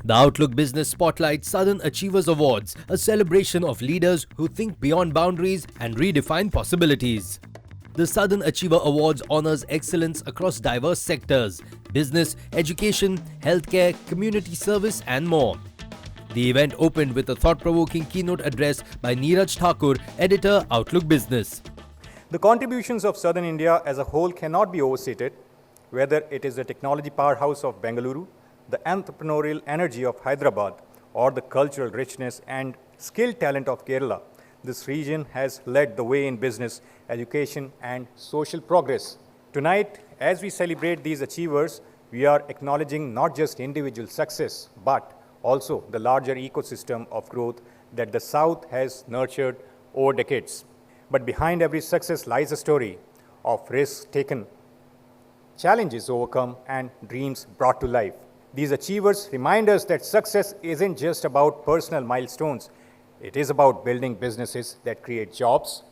The Outlook Business Spotlight Southern Achievers Awards, a celebration of leaders who think beyond boundaries and redefine possibilities. The Southern Achiever Awards honors excellence across diverse sectors: business, education, healthcare, community service, and more. The event opened with a thought-provoking keynote address by Neeraj Thakur, editor, Outlook Business. The contributions of Southern India as a whole cannot be overstated, whether it is the technology powerhouse of Bengaluru, the entrepreneurial energy of Hyderabad, or the cultural richness and skilled talent of Kerala. This region has led the way in business, education, and social progress. Tonight, as we celebrate these achievers, we are acknowledging not just individual success, but also the larger ecosystem of growth that the South has nurtured over decades. But behind every success lies a story of risks taken, challenges overcome, and dreams brought to life. These achievers remind us that success isn't just about personal milestones. It is about building businesses that create jobs,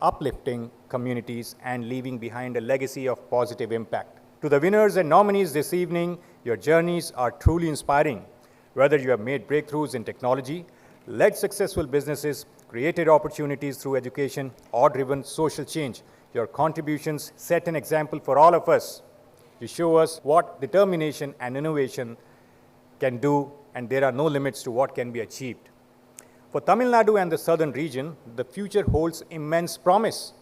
uplifting communities, and leaving behind a legacy of positive impact. To the winners and nominees this evening, your journeys are truly inspiring. Whether you have made breakthroughs in technology, led successful businesses, created opportunities through education, or driven social change, your contributions set an example for all of us. You show us what determination and innovation can do, and there are no limits to what can be achieved. For Tamil Nadu and the southern region, the future holds immense promise.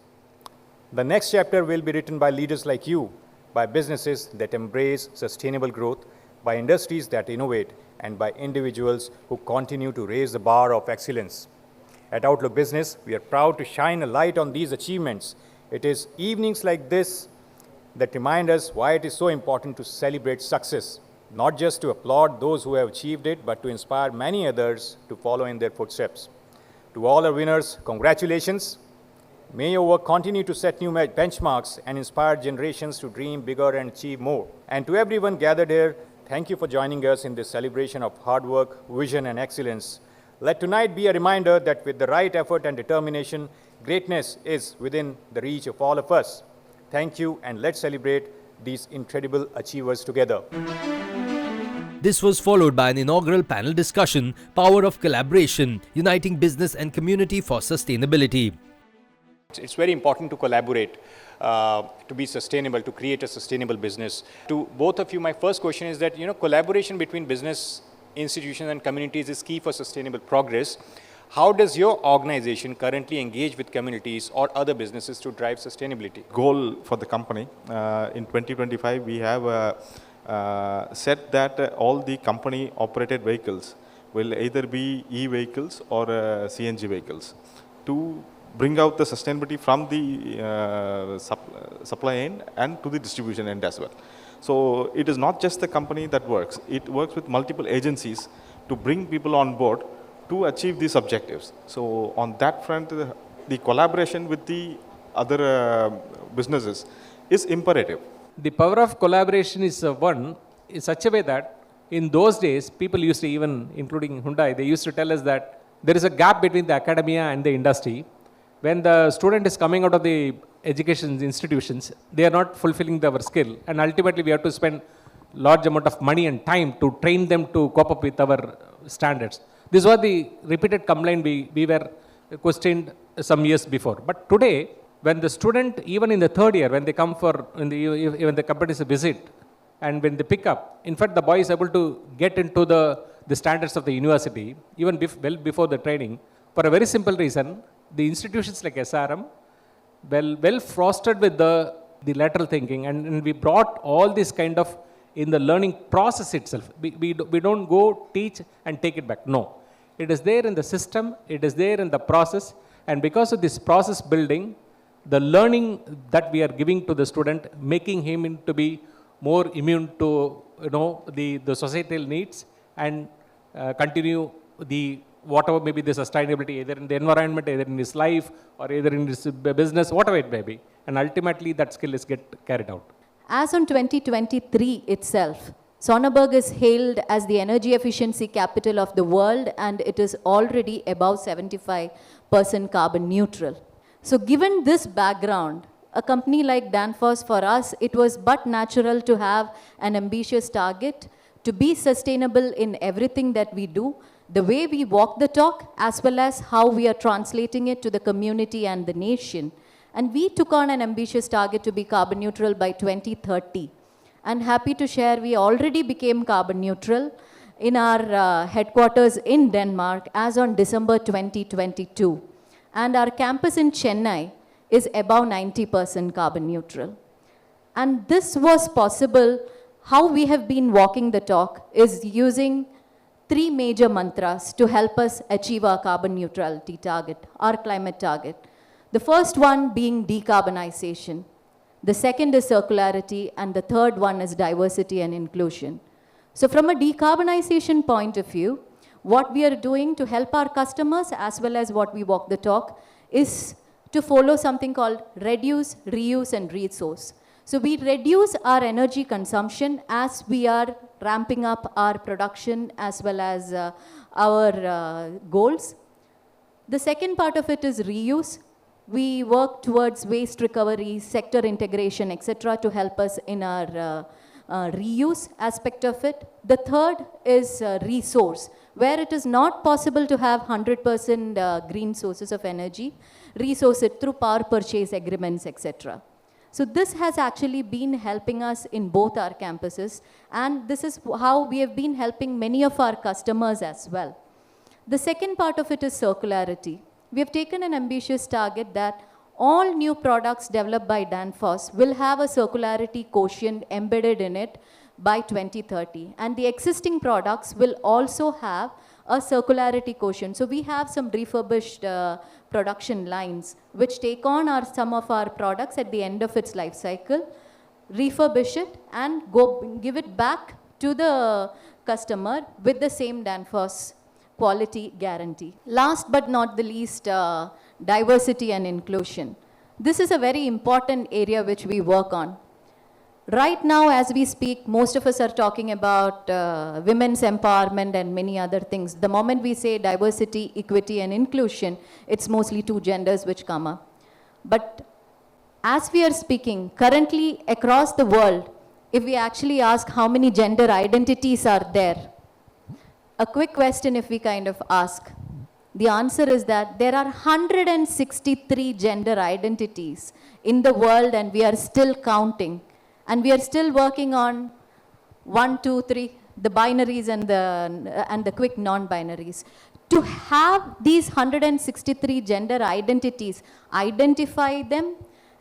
The next chapter will be written by leaders like you, by businesses that embrace sustainable growth, by industries that innovate, and by individuals who continue to raise the bar of excellence. At Outlook Business, we are proud to shine a light on these achievements. It is evenings like this that remind us why it is so important to celebrate success, not just to applaud those who have achieved it, but to inspire many others to follow in their footsteps. To all our winners, congratulations. May your work continue to set new benchmarks and inspire generations to dream bigger and achieve more. And to everyone gathered here, thank you for joining us in this celebration of hard work, vision, and excellence. Let tonight be a reminder that with the right effort and determination, greatness is within the reach of all of us. Thank you, and let's celebrate these incredible achievers together. This was followed by an inaugural panel discussion, Power of Collaboration, Uniting Business and Community for Sustainability. It's very important to collaborate, to be sustainable, to create a sustainable business. To both of you, my first question is that, collaboration between business institutions and communities is key for sustainable progress. How does your organization currently engage with communities or other businesses to drive sustainability? Goal for the company in 2025, we have set that all the company operated vehicles will either be e-vehicles or CNG vehicles to bring out the sustainability from the supply end and to the distribution end as well. So it is not just the company that works. It works with multiple agencies to bring people on board to achieve these objectives. So on that front, the collaboration with the other businesses is imperative. The power of collaboration is such a way that in those days, people used to, even including Hyundai, they used to tell us that there is a gap between the academia and the industry. When the student is coming out of the education institutions, they are not fulfilling their skill, and ultimately we have to spend large amount of money and time to train them to cope up with our standards. This was the repeated complaint we were questioned some years before. But today, when the student, even in the third year, when they come for, even the companies visit, and when they pick up, in fact, the boy is able to get into the standards of the university, even well before the training, for a very simple reason. The institutions like SRM, well fostered with the lateral thinking, and we brought all this kind of in the learning process itself. We don't go teach and take it back. No. It is there in the system, it is there in the process, and because of this process building, the learning that we are giving to the student, making him to be more immune to the societal needs and continue the whatever may be the sustainability, either in the environment, either in his life, or either in his business, whatever it may be. And ultimately that skill is get carried out. As on 2023 itself, Sonneberg is hailed as the energy efficiency capital of the world, and it is already above 75% carbon neutral. So given this background, a company like Danfoss, for us, it was but natural to have an ambitious target to be sustainable in everything that we do, the way we walk the talk, as well as how we are translating it to the community and the nation. And we took on an ambitious target to be carbon neutral by 2030. And happy to share, we already became carbon neutral in our headquarters in Denmark as on December 2022. And our campus in Chennai is above 90% carbon neutral. And this was possible. How we have been walking the talk is using 3 major mantras to help us achieve our carbon neutrality target, our climate target. The first one being decarbonization. The second is circularity, and the third one is diversity and inclusion. So from a decarbonization point of view, what we are doing to help our customers as well as what we walk the talk is to follow something called reduce, reuse, and resource. So we reduce our energy consumption as we are ramping up our production as well as our goals. The second part of it is reuse. We work towards waste recovery, sector integration, etc. to help us in our reuse aspect of it. The third is resource, where it is not possible to have 100% green sources of energy, resource it through power purchase agreements, etc. So this has actually been helping us in both our campuses, and this is how we have been helping many of our customers as well. The second part of it is circularity. We have taken an ambitious target that all new products developed by Danfoss will have a circularity quotient embedded in it by 2030. And the existing products will also have a circularity quotient. So we have some refurbished production lines which take on some of our products at the end of its life cycle, refurbish it, and give it back to the customer with the same Danfoss quality guarantee. Last but not the least, diversity and inclusion. This is a very important area which we work on. Right now, as we speak, most of us are talking about women's empowerment and many other things. The moment we say diversity, equity, and inclusion, it's mostly 2 genders which come up. But as we are speaking, currently across the world, if we actually ask how many gender identities are there, a quick question if we kind of ask, the answer is that there are 163 gender identities in the world, and we are still counting. And we are still working on 1, 2, 3, the binaries and the quick non-binaries. To have these 163 gender identities, identify them,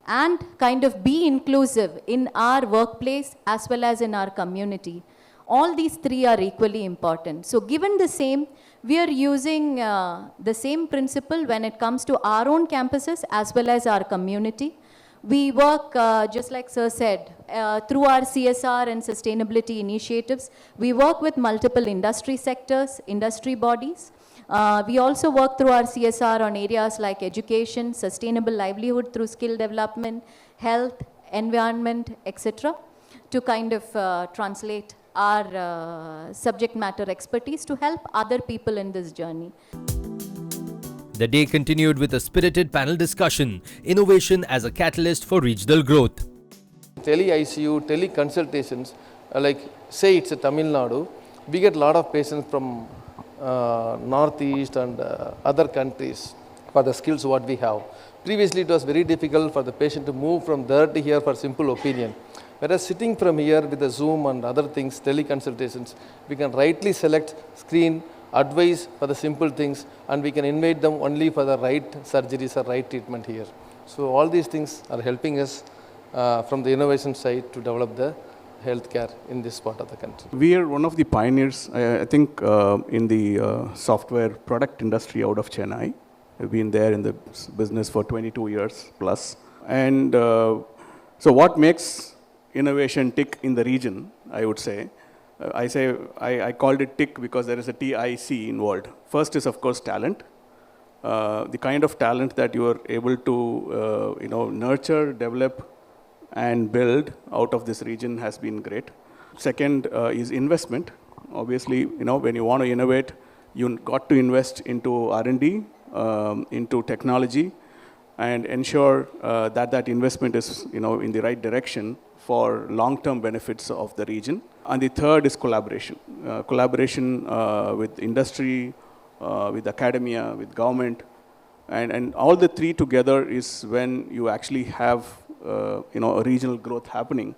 and kind of be inclusive in our workplace as well as in our community. All these 3 are equally important. So given the same, we are using the same principle when it comes to our own campuses as well as our community. We work, just like Sir said, through our CSR and sustainability initiatives. We work with multiple industry sectors, industry bodies. We also work through our CSR on areas like education, sustainable livelihood through skill development, health, environment, etc. to kind of translate our subject matter expertise to help other people in this journey. The day continued with a spirited panel discussion, innovation as a catalyst for regional growth. Tele-ICU, tele-consultations, like say it's a Tamil Nadu, we get a lot of patients from Northeast and other countries for the skills what we have. Previously it was very difficult for the patient to move from there to here for simple opinion. Whereas sitting from here with the Zoom and other things, tele-consultations, we can rightly select, screen, advise for the simple things, and we can invite them only for the right surgeries or right treatment here. So all these things are helping us from the innovation side to develop the healthcare in this part of the country. We are one of the pioneers, I think, in the software product industry out of Chennai. We've been there in the business for 22 years plus. And so what makes innovation tick in the region, I would say, I called it TIC because there is a TIC involved. First is, of course, talent. The kind of talent that you are able to nurture, develop, and build out of this region has been great. Second is investment. Obviously, when you want to innovate, you got to invest into R&D, into technology, and ensure that investment is in the right direction for long-term benefits of the region. And the third is collaboration. Collaboration with industry, with academia, with government. And all the three together is when you actually have a regional growth happening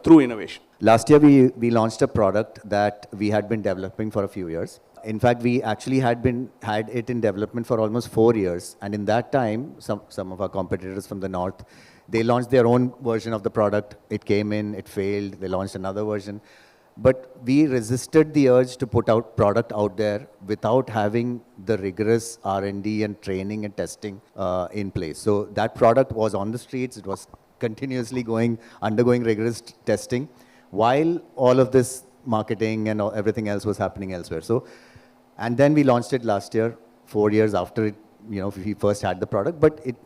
through innovation. Last year, we launched a product that we had been developing for a few years. In fact, we actually had it in development for almost 4 years. And in that time, some of our competitors from the north, they launched their own version of the product. It came in, it failed. They launched another version. But we resisted the urge to put out product out there without having the rigorous R&D and training and testing in place. So that product was on the streets. It was continuously undergoing rigorous testing, while all of this marketing and everything else was happening elsewhere. So, and then we launched it last year, 4 years after it, we first had the product, but it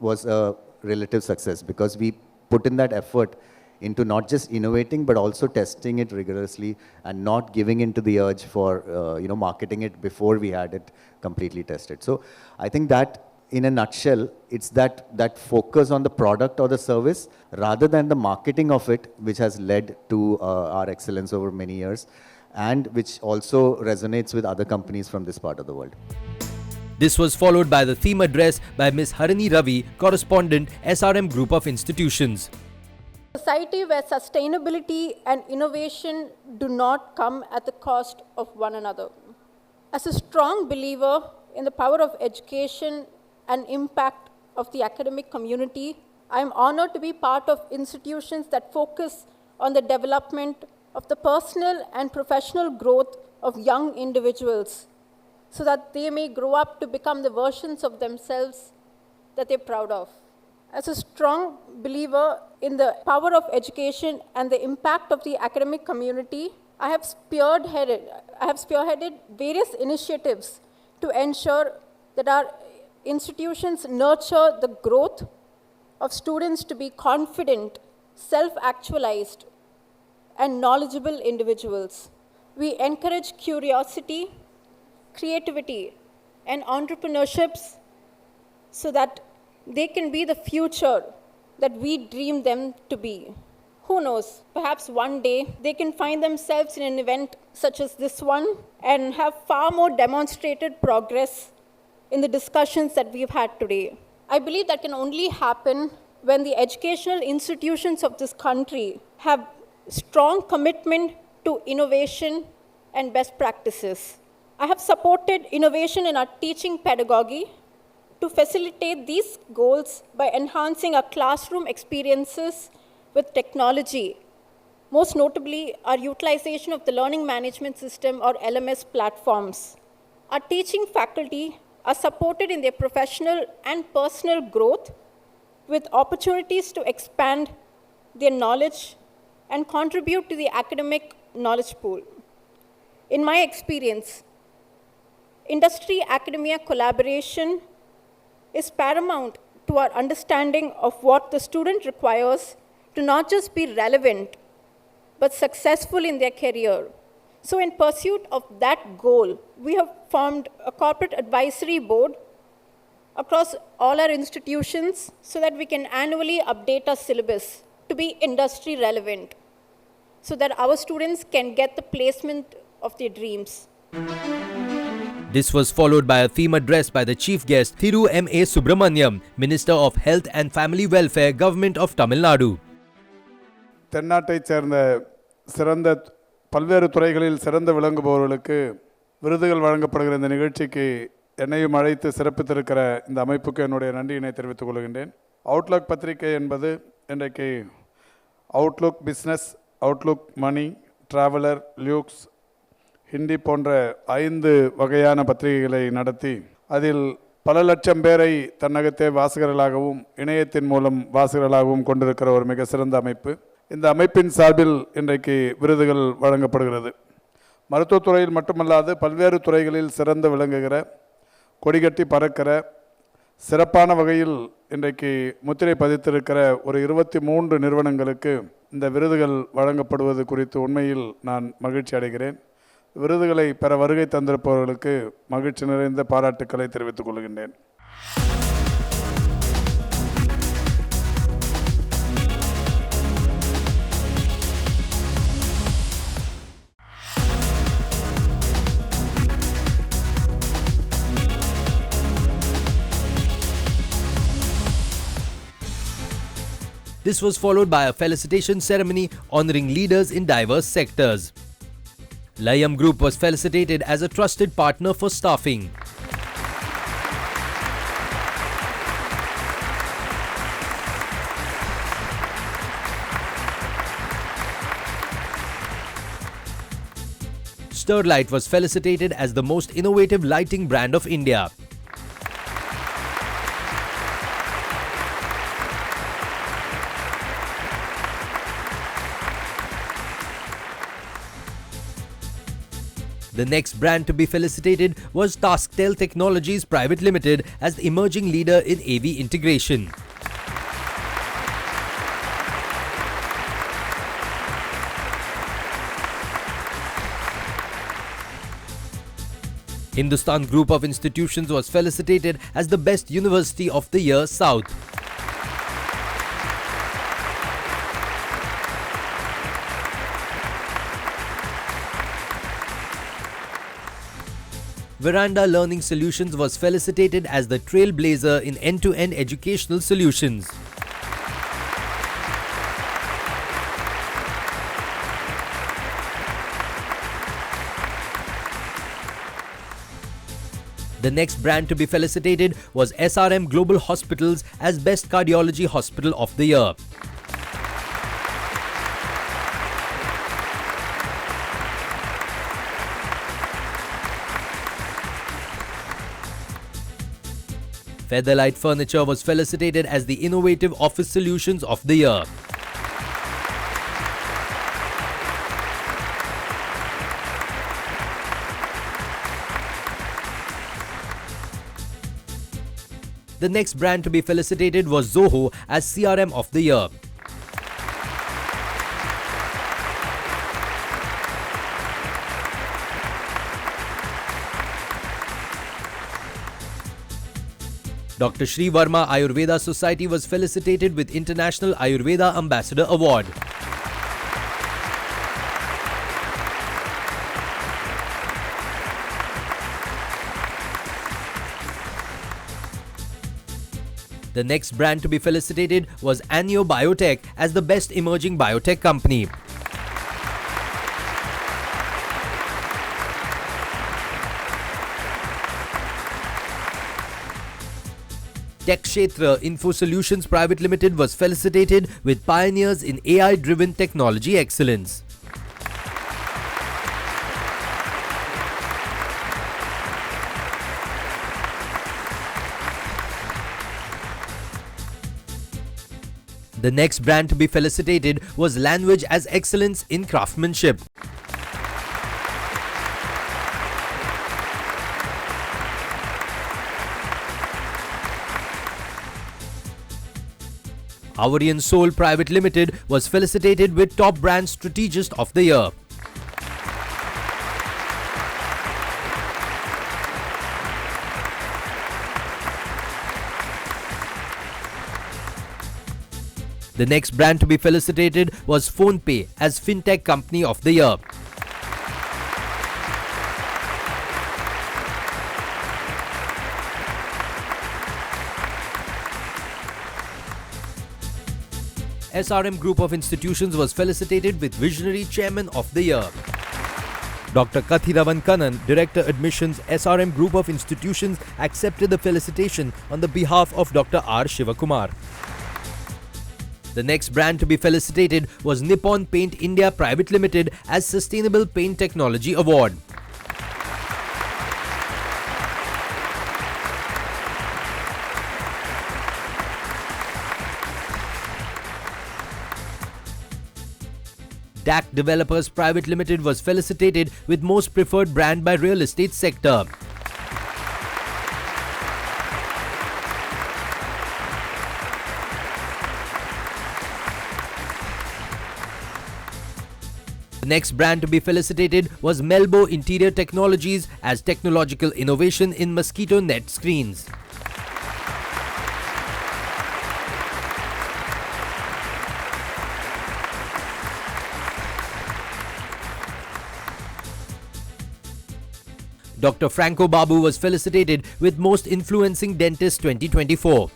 was a relative success because we put in that effort into not just innovating, but also testing it rigorously and not giving into the urge for, marketing it before we had it completely tested. So I think that in a nutshell, it's that focus on the product or the service rather than the marketing of it, which has led to our excellence over many years and which also resonates with other companies from this part of the world. This was followed by the theme address by Ms. Harini Ravi, correspondent, SRM Group of Institutions. Society where sustainability and innovation do not come at the cost of one another. As a strong believer in the power of education and impact of the academic community, I am honored to be part of institutions that focus on the development of the personal and professional growth of young individuals so that they may grow up to become the versions of themselves that they're proud of. As a strong believer in the power of education and the impact of the academic community, I have spearheaded various initiatives to ensure that our institutions nurture the growth of students to be confident, self-actualized, and knowledgeable individuals. We encourage curiosity, creativity, and entrepreneurships so that they can be the future that we dream them to be. Who knows, perhaps one day they can find themselves in an event such as this one and have far more demonstrated progress in the discussions that we've had today. I believe that can only happen when the educational institutions of this country have strong commitment to innovation and best practices. I have supported innovation in our teaching pedagogy to facilitate these goals by enhancing our classroom experiences with technology, most notably our utilization of the learning management system or LMS platforms. Our teaching faculty are supported in their professional and personal growth with opportunities to expand their knowledge and contribute to the academic knowledge pool. In my experience, industry-academia collaboration is paramount to our understanding of what the student requires to not just be relevant, but successful in their career. So in pursuit of that goal, we have formed a corporate advisory board across all our institutions so that we can annually update our syllabus to be industry relevant, so that our students can get the placement of their dreams. This was followed by a theme address by the chief guest Thiru M.A. Subramaniam, Minister of Health and Family Welfare, Government of Tamil Nadu. தென்னாட்டைச் சேர்ந்த சிறந்த பல்வேறு துறைகளில் சிறந்து விளங்குபவர்களுக்கு விருதுகள் வழங்கப்படுகிற இந்த நிகழ்ச்சிக்கு என்னையும் அழைத்து சிறப்பித்திருக்கிற இந்த அமைப்புக்கு என்னுடைய நன்றியினை தெரிவித்துக் கொள்கின்றேன். அவுட்லுக் பத்திரிகை என்பது இன்றைக்கு அவுட்லுக் பிஸ்னஸ், அவுட்லுக் மணி, டிராவலர், லியூக்ஸ், ஹிந்தி போன்ற 5 வகையான பத்திரிகைகளை நடத்தி அதில் பல லட்சம் பேரை தன்னகத்தே வாசகர்களாகவும் இணையத்தின் மூலம் வாசகர்களாகவும் கொண்டிருக்கிற ஒரு மிக சிறந்த அமைப்பு. இந்த அமைப்பின் சார்பில் இன்றைக்கு விருதுகள் வழங்கப்படுகிறது. மருத்துவத்துறையில் மட்டுமல்லாது பல்வேறு துறைகளில் சிறந்து விளங்குகிற, கொடிகட்டி பறக்கிற, சிறப்பான வகையில் இன்றைக்கு முத்திரை பதித்திருக்கிற ஒரு 23 நிறுவனங்களுக்கு இந்த விருதுகள் வழங்கப்படுவது குறித்து உண்மையில் நான் மகிழ்ச்சி அடைகிறேன். விருதுகளை பெற வருகை தந்திருப்பவர்களுக்கு மகிழ்ச்சி நிறைந்த பாராட்டுக்களை தெரிவித்துக் கொள்கின்றேன். This was followed by a felicitation ceremony honoring leaders in diverse sectors. Layam Group was felicitated as a trusted partner for staffing. Sterlite was felicitated as the most innovative lighting brand of India. The next brand to be felicitated was TaskTel Technologies Private Limited as the emerging leader in AV integration. Hindustan Group of Institutions was felicitated as the Best University of the Year South. Veranda Learning Solutions was felicitated as the Trailblazer in end-to-end educational solutions. The next brand to be felicitated was SRM Global Hospitals as Best Cardiology Hospital of the Year. Featherlight Furniture was felicitated as the Innovative Office Solutions of the Year. The next brand to be felicitated was Zoho as CRM of the Year. Dr. Sri Verma Ayurveda Society was felicitated with International Ayurveda Ambassador Award. The next brand to be felicitated was Anio Biotech as the Best Emerging Biotech Company. Tech Kshetra Info Solutions Private Limited was felicitated with Pioneers in AI-driven technology excellence. The next brand to be felicitated was Language as Excellence in Craftsmanship. Avarian Soul Private Limited was felicitated with Top Brand Strategist of the Year. The next brand to be felicitated was PhonePe as FinTech Company of the Year. SRM Group of Institutions was felicitated with Visionary Chairman of the Year. Dr. Kathiravan Kannan, Director Admissions, SRM Group of Institutions, accepted the felicitation on the behalf of Dr. R. Shivakumar. The next brand to be felicitated was Nippon Paint India Private Limited as Sustainable Paint Technology Award. DAC Developers Private Limited was felicitated with Most Preferred Brand by Real Estate Sector. The next brand to be felicitated was Melbo Interior Technologies as Technological Innovation in Mosquito Net Screens. Dr. Franco Babu was felicitated with Most Influencing Dentist 2024.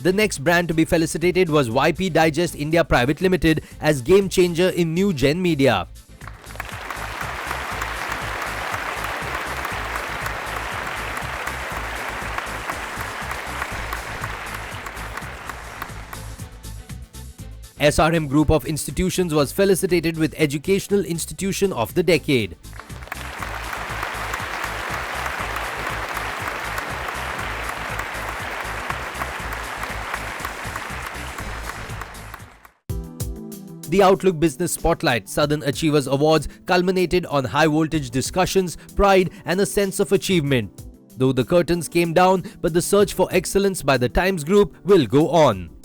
The next brand to be felicitated was YP Digest India Private Limited as game changer in new gen media. SRM Group of Institutions was felicitated with Educational Institution of the Decade. The Outlook Business Spotlight Southern Achievers Awards culminated on high-voltage discussions, pride and a sense of achievement. Though the curtains came down, but the search for excellence by the Times Group will go on.